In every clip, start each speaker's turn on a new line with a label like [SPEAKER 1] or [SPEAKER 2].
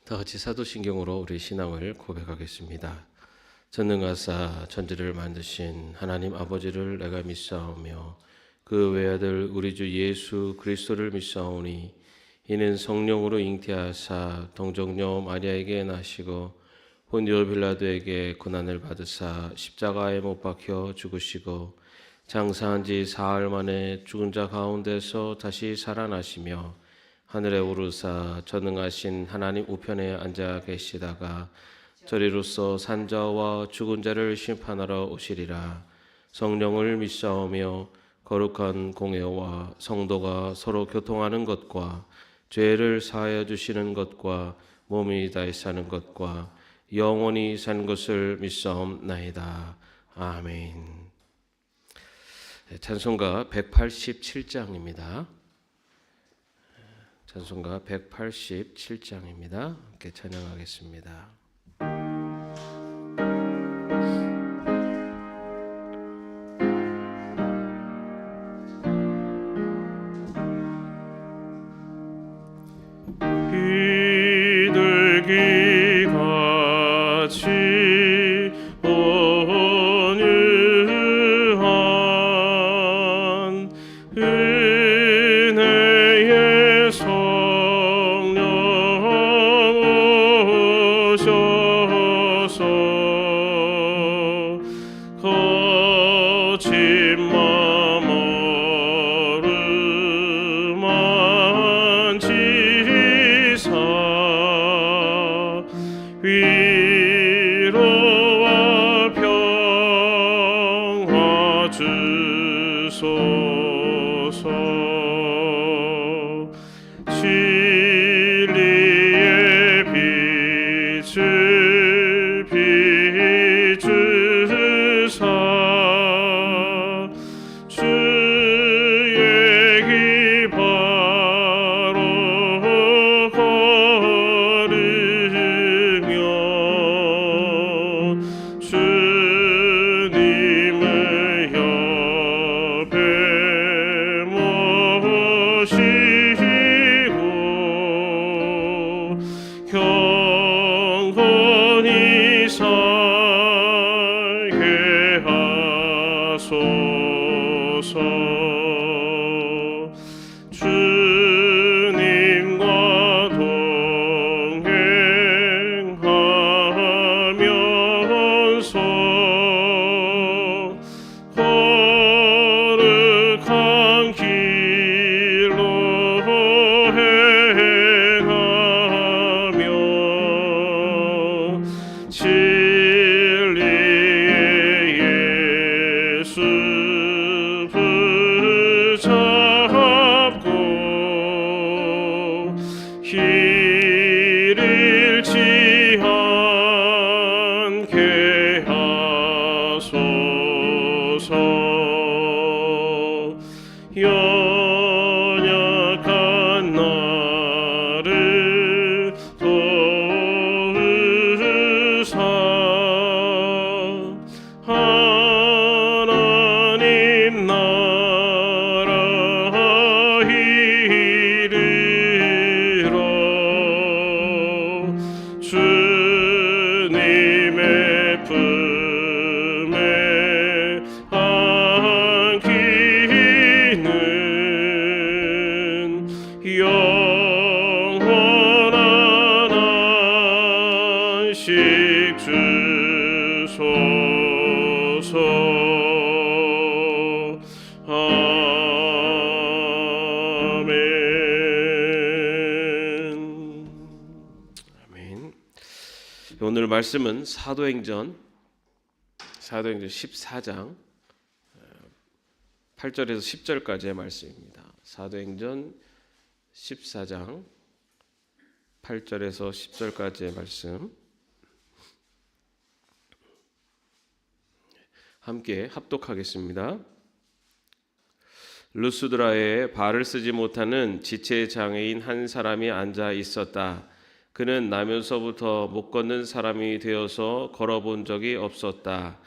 [SPEAKER 1] 다 같이 사도신경으로 우리 신앙을 고백하겠습니다. 전능하사 천지를 만드신 하나님 아버지를 내가 믿사오며 그 외아들 우리 주 예수 그리스도를 믿사오니 이는 성령으로 잉태하사 동정녀 마리아에게 나시고 본디오 빌라도에게 고난을 받으사 십자가에 못 박혀 죽으시고 장사한 지 사흘 만에 죽은 자 가운데서 다시 살아나시며 하늘에 오르사 전능하신 하나님 우편에 앉아 계시다가 저리로서 산자와 죽은 자를 심판하러 오시리라. 성령을 믿사오며 거룩한 공회와 성도가 서로 교통하는 것과 죄를 사하여 주시는 것과 몸이 다시 사는 것과 영원히 사는 것을 믿사옵나이다. 아멘. 찬송가 187장입니다. 찬송가 187장입니다. 함께 찬양하겠습니다.
[SPEAKER 2] 비둘기같이 온유한 은혜의 성령 오셔서 거친 맘 어루만지사 위로와 평화 주소서. 진리의 빛을 비추사 주의 길 바로 걸으며 주님을 옆에 모시고 경건히 살게 하소서. 주님과 동행하면서 거룩한 길로 행하며 진리의 예수 붙잡고 길 잃지 않게 하소서. 연약한 나를 도우사 하나님 나라 이르러 주님의 품에 안기는 영원한 안식 주소서. 아멘.
[SPEAKER 1] 아멘. 오늘 말씀은 사도행전 14장 8절에서 10절까지의 말씀입니다. 사도행전 14장 8절에서 10절까지의 말씀 함께 합독하겠습니다. 루스드라에 발을 쓰지 못하는 지체 장애인 한 사람이 앉아 있었다. 그는 나면서부터 못 걷는 사람이 되어서 걸어본 적이 없었다.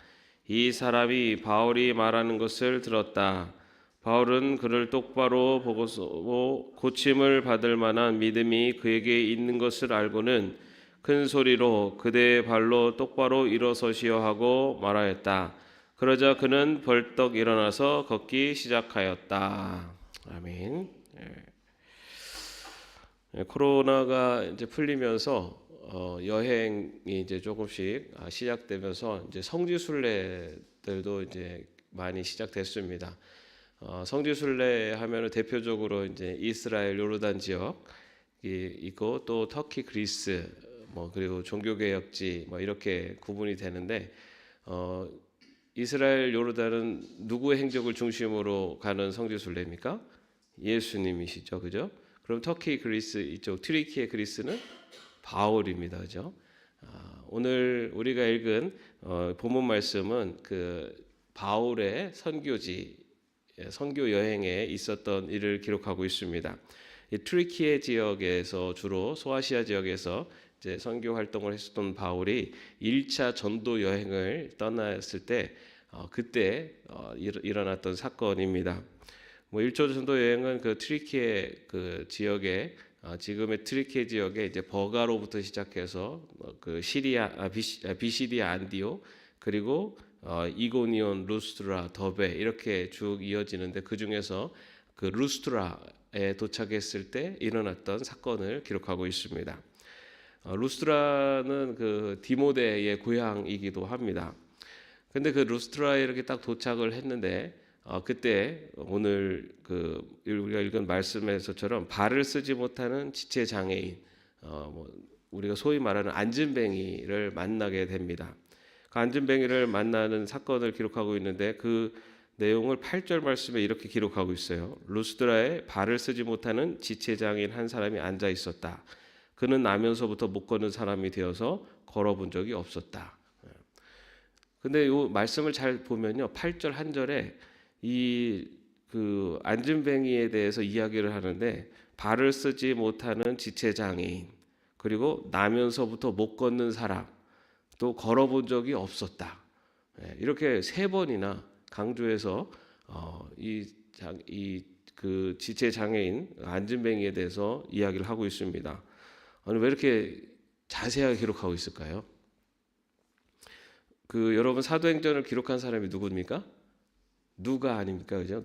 [SPEAKER 1] 이 사람이 바울이 말하는 것을 들었다. 바울은 그를 똑바로 보고서 고침을 받을 만한 믿음이 그에게 있는 것을 알고는 큰 소리로 그대의 발로 똑바로 일어서시오 하고 말하였다. 그러자 그는 벌떡 일어나서 걷기 시작하였다. 아멘. 코로나가 이제 풀리면서 여행이 이제 조금씩 시작되면서 이제 성지순례들도 이제 많이 시작됐습니다. 성지순례 하면은 대표적으로 이제 이스라엘 요르단 지역 있고 또 터키 그리스 뭐 그리고 종교개혁지 뭐 이렇게 구분이 되는데 이스라엘 요르단은 누구의 행적을 중심으로 가는 성지순례입니까? 예수님이시죠, 그죠? 그럼 터키 그리스 이쪽 튀르키예 그리스는 바울입니다, 그죠? 오늘 우리가 읽은 본문 말씀은 그 바울의 선교 여행에 있었던 일을 기록하고 있습니다. 이 튀르키예 지역에서 주로 소아시아 지역에서 이제 선교 활동을 했었던 바울이 1차 전도 여행을 떠났을 때 그때 일어났던 사건입니다. 뭐 1차 전도 여행은 그 튀르키예 그 지역에 지금의 튀르키예 지역에 이제 버가로부터 시작해서 그 비시디아 안디오 그리고 이고니온, 루스트라, 더베 이렇게 쭉 이어지는데 그 중에서 그 루스트라에 도착했을 때 일어났던 사건을 기록하고 있습니다. 루스트라는 그 디모데의 고향이기도 합니다. 근데 그 루스트라에 이렇게 딱 도착을 했는데 그때 오늘 그 우리가 읽은 말씀에서처럼 발을 쓰지 못하는 지체 장애인, 뭐 우리가 소위 말하는 안진뱅이를 만나게 됩니다. 그 안진뱅이를 만나는 사건을 기록하고 있는데 그 내용을 8절 말씀에 이렇게 기록하고 있어요. 루스드라에 발을 쓰지 못하는 지체 장애인 한 사람이 앉아 있었다. 그는 나면서부터 못 걷는 사람이 되어서 걸어본 적이 없었다. 근데 이 말씀을 잘 보면요, 8절 한 절에 이 그 안진뱅이에 대해서 이야기를 하는데 발을 쓰지 못하는 지체 장애인 그리고 나면서부터 못 걷는 사람 또 걸어본 적이 없었다. 이렇게 세 번이나 강조해서 이 그 지체 장애인 안진뱅이에 대해서 이야기를 하고 있습니다. 아니 왜 이렇게 자세하게 기록하고 있을까요? 그 여러분 사도행전을 기록한 사람이 누굽니까? 누가 아닙니까? 그죠?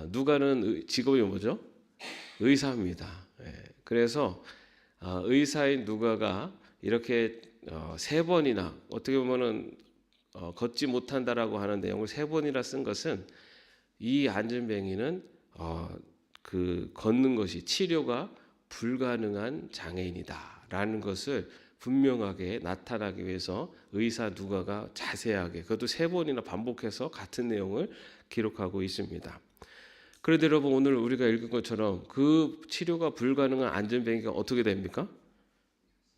[SPEAKER 1] 누가는 직업이 뭐죠? 의사입니다. 그래서 의사인 누가가 이렇게 세 번이나 어떻게 보면은 걷지 못한다라고 하는 내용을 세 번이나 쓴 것은 이 안진뱅이는 그 걷는 것이 치료가 불가능한 장애인이다라는 것을 분명하게 나타나기 위해서 의사 누가가 자세하게 그것도 세 번이나 반복해서 같은 내용을 기록하고 있습니다. 그런데 여러분 오늘 우리가 읽은 것처럼 그 치료가 불가능한 안진뱅이가 어떻게 됩니까?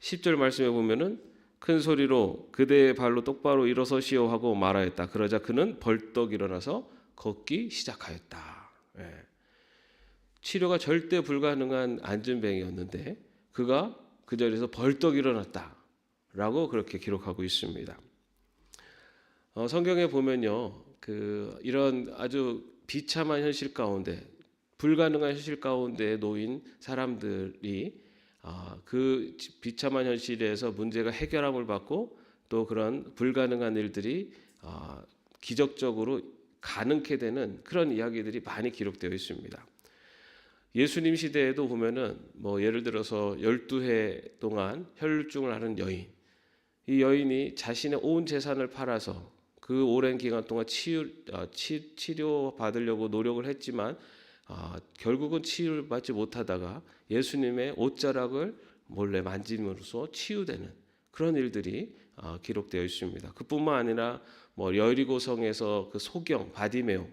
[SPEAKER 1] 10절 말씀에 보면은 큰 소리로 그대의 발로 똑바로 일어서시오 하고 말하였다. 그러자 그는 벌떡 일어나서 걷기 시작하였다. 치료가 절대 불가능한 안진뱅이였는데 그가 그 자리에서 벌떡 일어났다라고 그렇게 기록하고 있습니다. 성경에 보면요, 그 이런 아주 비참한 현실 가운데, 불가능한 현실 가운데 놓인 사람들이 그 비참한 현실에서 문제가 해결함을 받고 또 그런 불가능한 일들이 기적적으로 가능케 되는 그런 이야기들이 많이 기록되어 있습니다. 예수님 시대에도 보면은 뭐 예를 들어서 12해 동안 혈루증을 앓은 여인, 이 여인이 자신의 온 재산을 팔아서 그 오랜 기간 동안 치료 받으려고 노력을 했지만 결국은 치유를 받지 못하다가 예수님의 옷자락을 몰래 만짐으로써 치유되는 그런 일들이 기록되어 있습니다. 그뿐만 아니라 뭐 여리고성에서 그 소경 바디메오,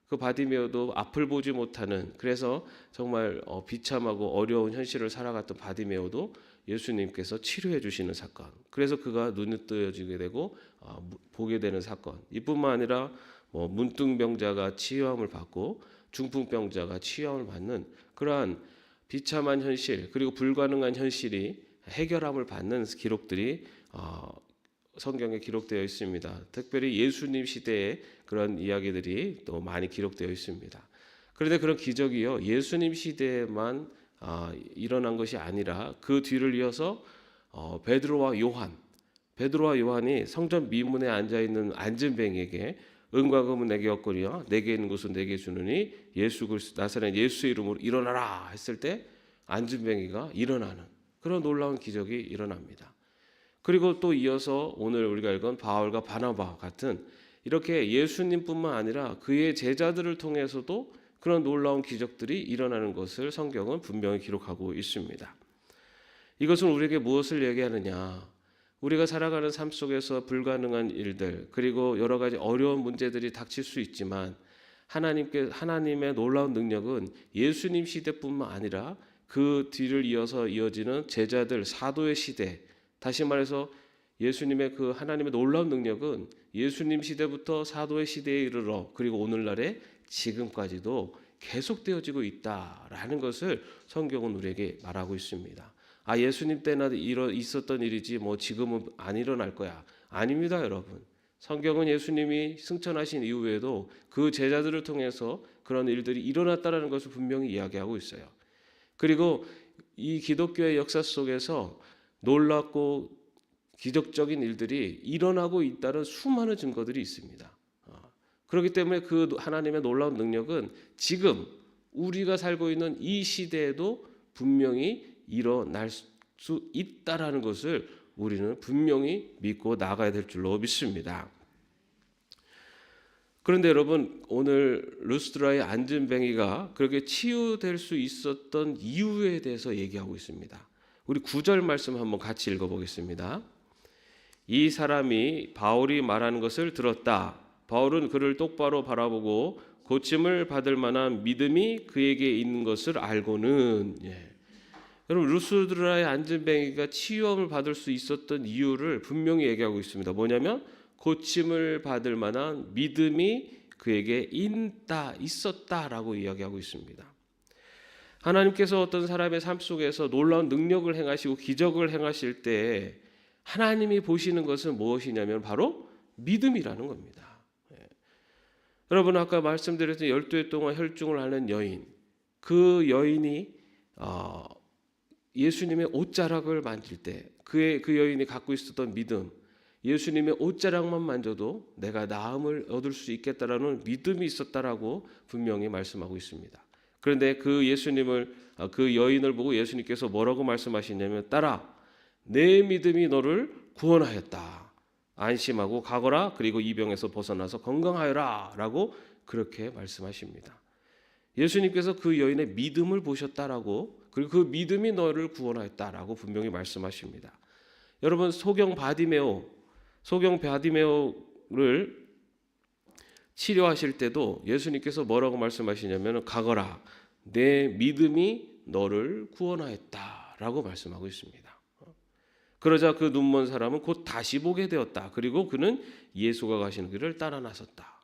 [SPEAKER 1] 그 바디메오도 앞을 보지 못하는 그래서 정말 비참하고 어려운 현실을 살아갔던 바디메오도 예수님께서 치료해 주시는 사건. 그래서 그가 눈이 뜨여지게 되고 보게 되는 사건. 이뿐만 아니라 뭐 문둥병자가 치유함을 받고 중풍병자가 치유함을 받는 그러한 비참한 현실 그리고 불가능한 현실이 해결함을 받는 기록들이 성경에 기록되어 있습니다. 특별히 예수님 시대에 그런 이야기들이 또 많이 기록되어 있습니다. 그런데 그런 기적이요 예수님 시대에만 일어난 것이 아니라 그 뒤를 이어서 베드로와 요한이 성전 미문에 앉아 있는 안진뱅이에게 은과 금은 내게 없거니와 내게 있는 것은 내게 주느니 예수 그리스도 나사렛 예수의 이름으로 일어나라 했을 때 안진뱅이가 일어나는 그런 놀라운 기적이 일어납니다. 그리고 또 이어서 오늘 우리가 읽은 바울과 바나바 같은 이렇게 예수님뿐만 아니라 그의 제자들을 통해서도 그런 놀라운 기적들이 일어나는 것을 성경은 분명히 기록하고 있습니다. 이것은 우리에게 무엇을 얘기하느냐? 우리가 살아가는 삶 속에서 불가능한 일들 그리고 여러 가지 어려운 문제들이 닥칠 수 있지만 하나님의 놀라운 능력은 예수님 시대뿐만 아니라 그 뒤를 이어서 이어지는 제자들 사도의 시대, 다시 말해서 예수님의 그 하나님의 놀라운 능력은 예수님 시대부터 사도의 시대에 이르러 그리고 오늘날에 지금까지도 계속되어지고 있다라는 것을 성경은 우리에게 말하고 있습니다. 예수님 때나 있었던 일이지 뭐 지금은 안 일어날 거야. 아닙니다, 여러분. 성경은 예수님이 승천하신 이후에도 그 제자들을 통해서 그런 일들이 일어났다라는 것을 분명히 이야기하고 있어요. 그리고 이 기독교의 역사 속에서 놀랍고 기적적인 일들이 일어나고 있다는 수많은 증거들이 있습니다. 그렇기 때문에 그 하나님의 놀라운 능력은 지금 우리가 살고 있는 이 시대에도 분명히 일어날 수 있다라는 것을 우리는 분명히 믿고 나가야 될 줄로 믿습니다. 그런데 여러분, 오늘 루스드라의 안진뱅이가 그렇게 치유될 수 있었던 이유에 대해서 얘기하고 있습니다. 우리 9절 말씀 한번 같이 읽어보겠습니다. 이 사람이 바울이 말하는 것을 들었다. 바울은 그를 똑바로 바라보고 고침을 받을 만한 믿음이 그에게 있는 것을 알고는 여러분 루스드라의 안진뱅이가 치유함을 받을 수 있었던 이유를 분명히 얘기하고 있습니다. 뭐냐면 고침을 받을 만한 믿음이 그에게 있었다라고 이야기하고 있습니다. 하나님께서 어떤 사람의 삶 속에서 놀라운 능력을 행하시고 기적을 행하실 때 하나님이 보시는 것은 무엇이냐면 바로 믿음이라는 겁니다. 여러분 아까 말씀드렸던 12해 동안 혈중을 하는 여인, 그 여인이 예수님의 옷자락을 만질 때 그 여인이 갖고 있었던 믿음, 예수님의 옷자락만 만져도 내가 나음을 얻을 수 있겠다라는 믿음이 있었다라고 분명히 말씀하고 있습니다. 그런데 그 여인을 보고 예수님께서 뭐라고 말씀하시냐면 딸아 내 믿음이 너를 구원하였다. 안심하고 가거라. 그리고 이 병에서 벗어나서 건강하여라 라고 그렇게 말씀하십니다. 예수님께서 그 여인의 믿음을 보셨다라고 그리고 그 믿음이 너를 구원하였다라고 분명히 말씀하십니다. 여러분 소경 바디메오를 치료하실 때도 예수님께서 뭐라고 말씀하시냐면 가거라. 내 믿음이 너를 구원하였다라고 말씀하고 있습니다. 그러자 그 눈먼 사람은 곧 다시 보게 되었다. 그리고 그는 예수가 가시는 길을 따라 나섰다.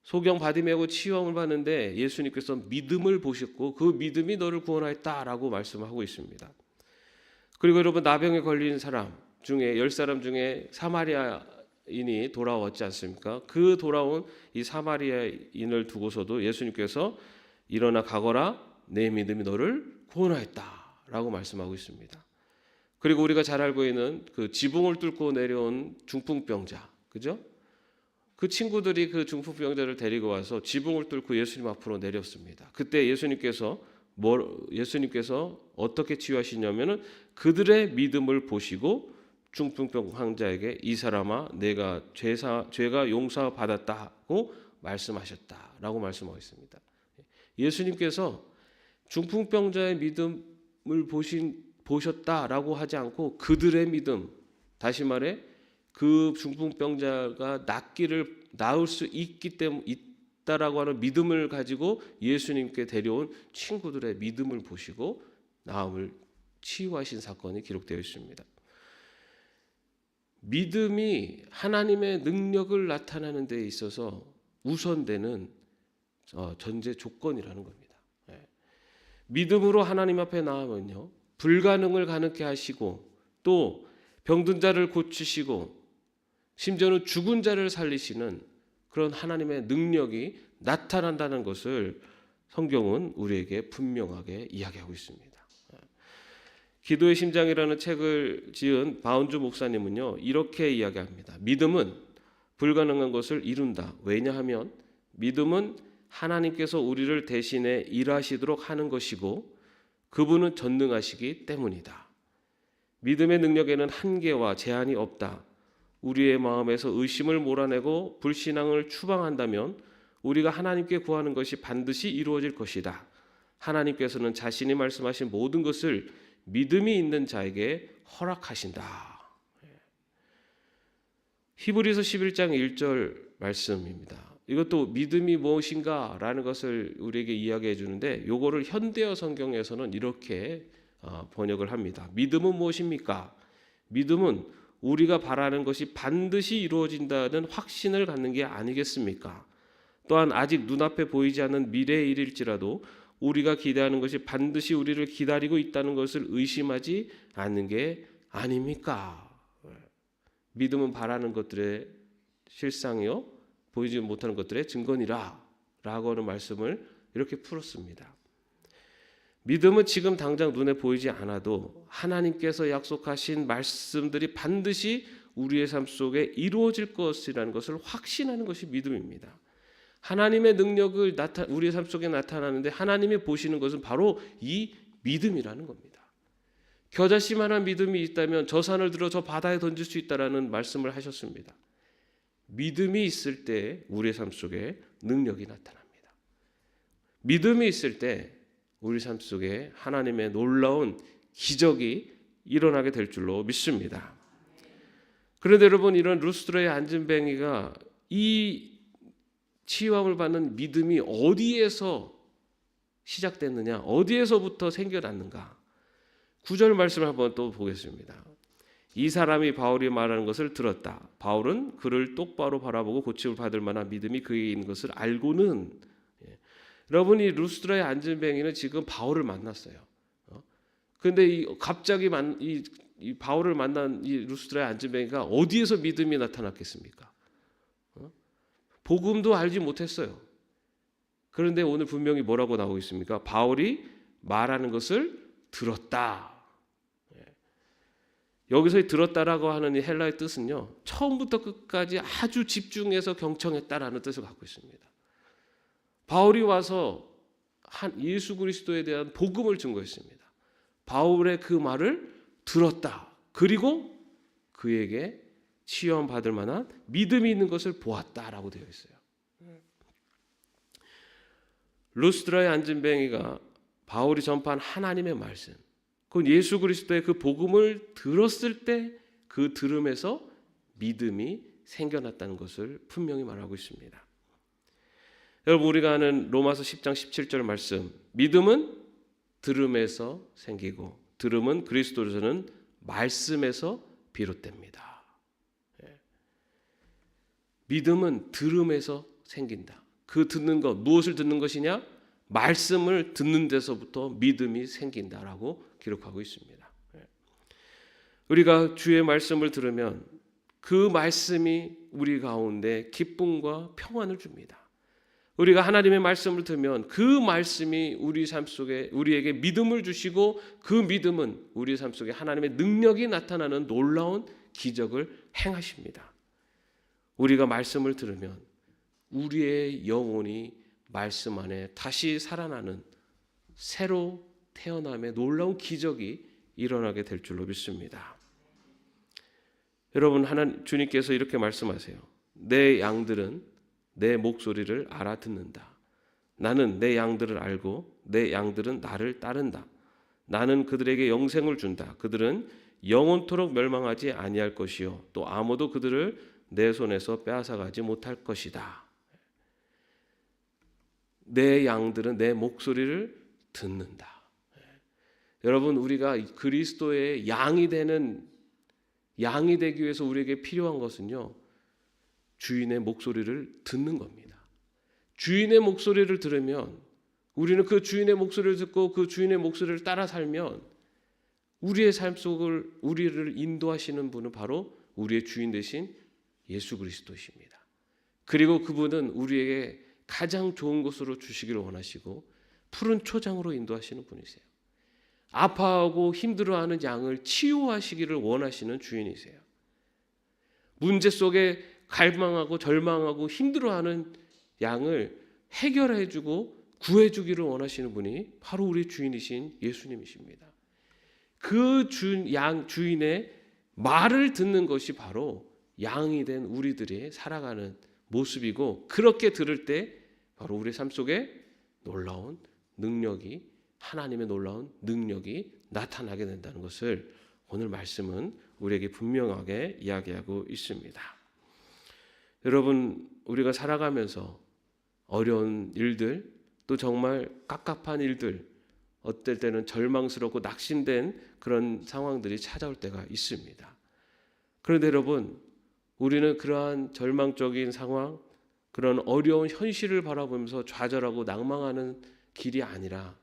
[SPEAKER 1] 소경 바디메오 치유함을 받는데 예수님께서 믿음을 보셨고 그 믿음이 너를 구원하였다라고 말씀하고 있습니다. 그리고 여러분 나병에 걸린 사람 중에 10사람 중에 사마리아인이 돌아왔지 않습니까? 그 돌아온 이 사마리아인을 두고서도 예수님께서 일어나 가거라 내 믿음이 너를 구원하였다라고 말씀하고 있습니다. 그리고 우리가 잘 알고 있는 그 지붕을 뚫고 내려온 중풍병자, 그죠? 그 친구들이 그 중풍병자를 데리고 와서 지붕을 뚫고 예수님 앞으로 내렸습니다. 그때 예수님께서 어떻게 치유하시냐면은 그들의 믿음을 보시고 중풍병 환자에게 이 사람아 내가 죄가 용서받았다고 말씀하셨다라고 말씀하고 있습니다. 예수님께서 중풍병자의 믿음을 보셨다라고 하지 않고 그들의 믿음, 다시 말해 그 중풍병자가 나을 수 있다라고 하는 믿음을 가지고 예수님께 데려온 친구들의 믿음을 보시고 나음을 치유하신 사건이 기록되어 있습니다. 믿음이 하나님의 능력을 나타내는 데 있어서 우선되는 전제 조건이라는 겁니다. 믿음으로 하나님 앞에 나아면요 불가능을 가능케 하시고 또 병든 자를 고치시고 심지어는 죽은 자를 살리시는 그런 하나님의 능력이 나타난다는 것을 성경은 우리에게 분명하게 이야기하고 있습니다. 기도의 심장이라는 책을 지은 바운주 목사님은요, 이렇게 이야기합니다. 믿음은 불가능한 것을 이룬다. 왜냐하면 믿음은 하나님께서 우리를 대신해 일하시도록 하는 것이고 그분은 전능하시기 때문이다. 믿음의 능력에는 한계와 제한이 없다. 우리의 마음에서 의심을 몰아내고 불신앙을 추방한다면 우리가 하나님께 구하는 것이 반드시 이루어질 것이다. 하나님께서는 자신이 말씀하신 모든 것을 믿음이 있는 자에게 허락하신다. 히브리서 11장 1절 말씀입니다. 이것도 믿음이 무엇인가 라는 것을 우리에게 이야기해 주는데, 요거를 현대어 성경에서는 이렇게 번역을 합니다. 믿음은 무엇입니까? 믿음은 우리가 바라는 것이 반드시 이루어진다는 확신을 갖는 게 아니겠습니까? 또한 아직 눈앞에 보이지 않는 미래의 일일지라도 우리가 기대하는 것이 반드시 우리를 기다리고 있다는 것을 의심하지 않는 게 아닙니까? 믿음은 바라는 것들의 실상이요 보이지 못하는 것들의 증거니라 라고 하는 말씀을 이렇게 풀었습니다. 믿음은 지금 당장 눈에 보이지 않아도 하나님께서 약속하신 말씀들이 반드시 우리의 삶 속에 이루어질 것이라는 것을 확신하는 것이 믿음입니다. 하나님의 능력을 우리의 삶 속에 나타나는데 하나님이 보시는 것은 바로 이 믿음이라는 겁니다. 겨자씨만한 믿음이 있다면 저 산을 들어 저 바다에 던질 수 있다라는 말씀을 하셨습니다. 믿음이 있을 때 우리의 삶 속에 능력이 나타납니다. 믿음이 있을 때 우리 삶 속에 하나님의 놀라운 기적이 일어나게 될 줄로 믿습니다. 그런데 여러분, 이런 루스드라의 안진뱅이가 이 치유함을 받는 믿음이 어디에서 시작됐느냐, 어디에서부터 생겨났는가? 9절 말씀을 한번 또 보겠습니다. 이 사람이 바울이 말하는 것을 들었다. 바울은 그를 똑바로 바라보고 고침을 받을 만한 믿음이 그에게 있는 것을 알고는, 여러분, 이 루스드라의 안진뱅이는 지금 바울을 만났어요. 그런데 갑자기 이 바울을 만난 이 루스드라의 안진뱅이가 어디에서 믿음이 나타났겠습니까? 복음도 알지 못했어요. 그런데 오늘 분명히 뭐라고 나오고 있습니까? 바울이 말하는 것을 들었다. 여기서 들었다라고 하는 이 헬라의 뜻은요, 처음부터 끝까지 아주 집중해서 경청했다라는 뜻을 갖고 있습니다. 바울이 와서 예수 그리스도에 대한 복음을 증거했습니다. 바울의 그 말을 들었다. 그리고 그에게 치유함 받을 만한 믿음이 있는 것을 보았다라고 되어 있어요. 루스드라의 안진뱅이가 바울이 전파한 하나님의 말씀, 그 예수 그리스도의 그 복음을 들었을 때 그 들음에서 믿음이 생겨났다는 것을 분명히 말하고 있습니다. 여러분, 우리가 아는 로마서 10장 17절 말씀, 믿음은 들음에서 생기고 들음은 그리스도로서는 말씀에서 비롯됩니다. 믿음은 들음에서 생긴다. 그 듣는 것, 무엇을 듣는 것이냐? 말씀을 듣는 데서부터 믿음이 생긴다라고 기록하고 있습니다. 우리가 주의 말씀을 들으면 그 말씀이 우리 가운데 기쁨과 평안을 줍니다. 우리가 하나님의 말씀을 들으면 그 말씀이 우리 삶 속에 우리에게 믿음을 주시고 그 믿음은 우리 삶 속에 하나님의 능력이 나타나는 놀라운 기적을 행하십니다. 우리가 말씀을 들으면 우리의 영혼이 말씀 안에 다시 살아나는 새로 태어남의 놀라운 기적이 일어나게 될 줄로 믿습니다. 여러분, 주님께서 이렇게 말씀하세요. 내 양들은 내 목소리를 알아듣는다. 나는 내 양들을 알고 내 양들은 나를 따른다. 나는 그들에게 영생을 준다. 그들은 영원토록 멸망하지 아니할 것이요 또 아무도 그들을 내 손에서 빼앗아가지 못할 것이다. 내 양들은 내 목소리를 듣는다. 여러분, 우리가 그리스도의 양이 되기 위해서 우리에게 필요한 것은요, 주인의 목소리를 듣는 겁니다. 주인의 목소리를 들으면, 우리는 그 주인의 목소리를 듣고 그 주인의 목소리를 따라 살면 우리의 삶 속을 우리를 인도하시는 분은 바로 우리의 주인 되신 예수 그리스도이십니다. 그리고 그분은 우리에게 가장 좋은 것으로 주시기를 원하시고 푸른 초장으로 인도하시는 분이세요. 아파하고 힘들어하는 양을 치유하시기를 원하시는 주인이세요. 문제 속에 갈망하고 절망하고 힘들어하는 양을 해결해주고 구해주기를 원하시는 분이 바로 우리 주인이신 예수님이십니다. 그 주인의 말을 듣는 것이 바로 양이 된 우리들이 살아가는 모습이고, 그렇게 들을 때 바로 우리 삶 속에 놀라운 능력이, 하나님의 놀라운 능력이 나타나게 된다는 것을 오늘 말씀은 우리에게 분명하게 이야기하고 있습니다. 여러분, 우리가 살아가면서 어려운 일들, 또 정말 갑갑한 일들, 어떨 때는 절망스럽고 낙심된 그런 상황들이 찾아올 때가 있습니다. 그런데 여러분, 우리는 그러한 절망적인 상황, 그런 어려운 현실을 바라보면서 좌절하고 낭망하는 길이 아니라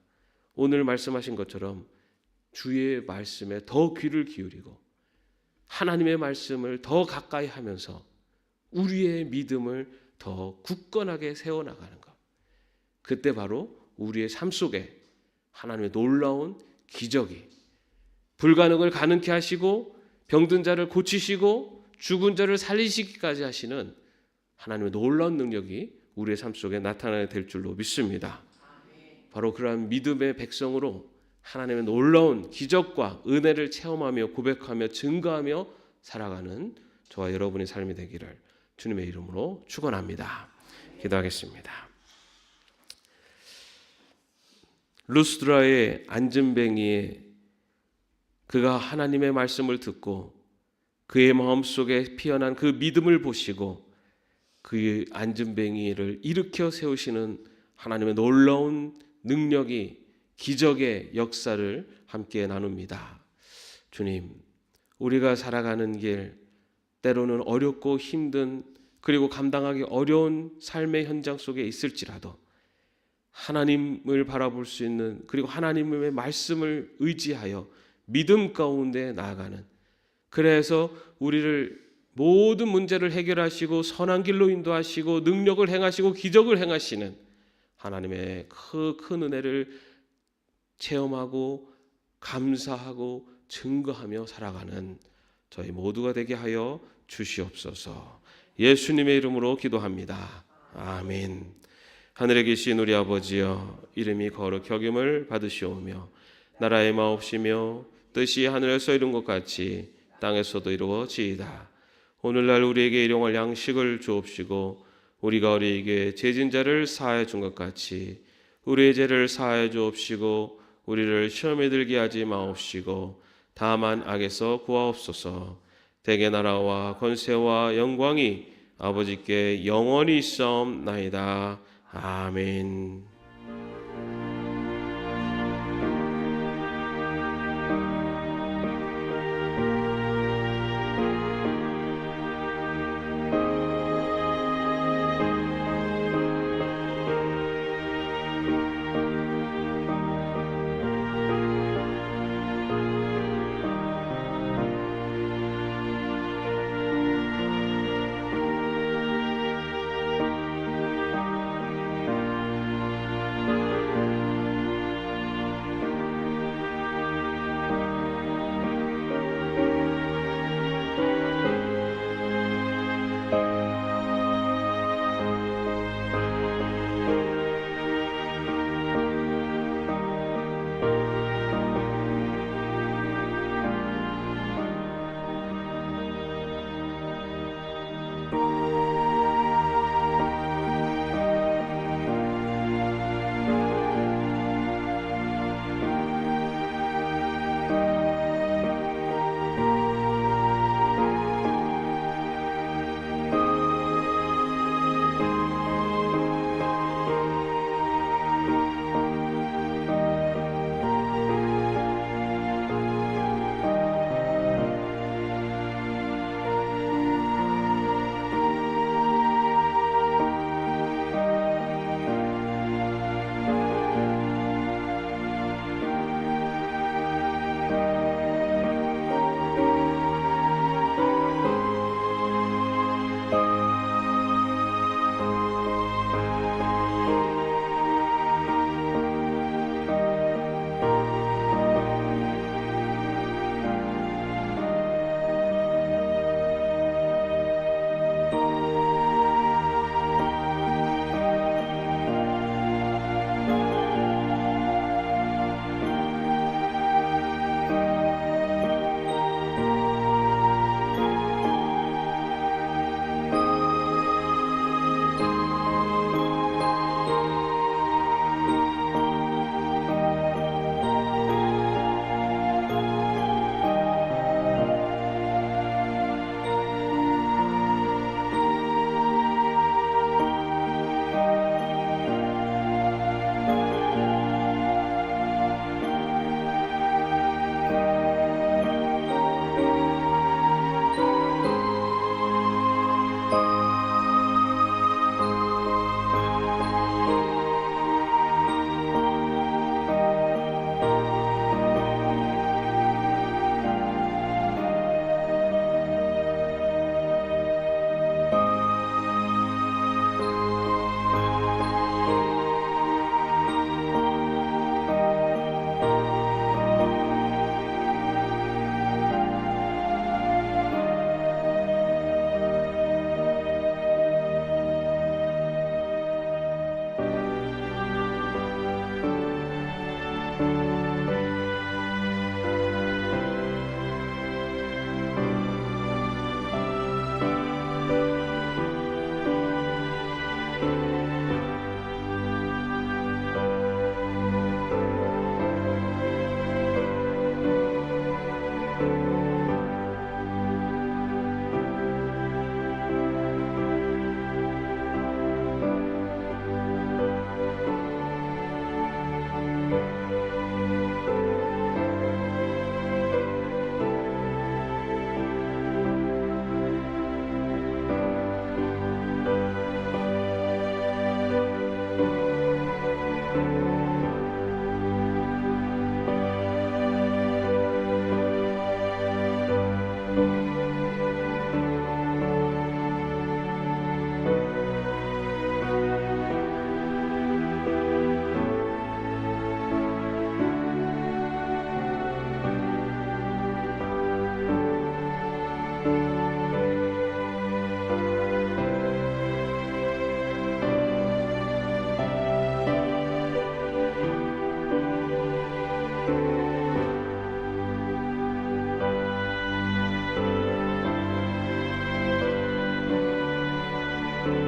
[SPEAKER 1] 오늘 말씀하신 것처럼 주의 말씀에 더 귀를 기울이고 하나님의 말씀을 더 가까이 하면서 우리의 믿음을 더 굳건하게 세워나가는 것. 그때 바로 우리의 삶 속에 하나님의 놀라운 기적이, 불가능을 가능케 하시고 병든 자를 고치시고 죽은 자를 살리시기까지 하시는 하나님의 놀라운 능력이 우리의 삶 속에 나타나야 될 줄로 믿습니다. 바로 그러한 믿음의 백성으로 하나님의 놀라운 기적과 은혜를 체험하며 고백하며 증거하며 살아가는 저와 여러분의 삶이 되기를 주님의 이름으로 축원합니다. 기도하겠습니다. 루스드라의 안진뱅이의 그가 하나님의 말씀을 듣고 그의 마음속에 피어난 그 믿음을 보시고 그의 안진뱅이를 일으켜 세우시는 하나님의 놀라운 능력이, 기적의 역사를 함께 나눕니다. 주님, 우리가 살아가는 길, 때로는 어렵고 힘든, 그리고 감당하기 어려운 삶의 현장 속에 있을지라도 하나님을 바라볼 수 있는, 그리고 하나님의 말씀을 의지하여 믿음 가운데 나아가는, 그래서 우리를 모든 문제를 해결하시고 선한 길로 인도하시고 능력을 행하시고 기적을 행하시는 하나님의 큰 은혜를 체험하고 감사하고 증거하며 살아가는 저희 모두가 되게 하여 주시옵소서. 예수님의 이름으로 기도합니다. 아멘. 하늘에 계신 우리 아버지여, 이름이 거룩히 여김을 받으시오며 나라의 마옵시며 뜻이 하늘에서 이룬 것 같이 땅에서도 이루어지이다. 오늘날 우리에게 일용할 양식을 주옵시고 우리가 우리에게 죄진 자를 사하여 준 것 같이 우리의 죄를 사하여 주옵시고 우리를 시험에 들게 하지 마옵시고 다만 악에서 구하옵소서. 대개 나라와 권세와 영광이 아버지께 영원히 있사옵나이다. 아멘.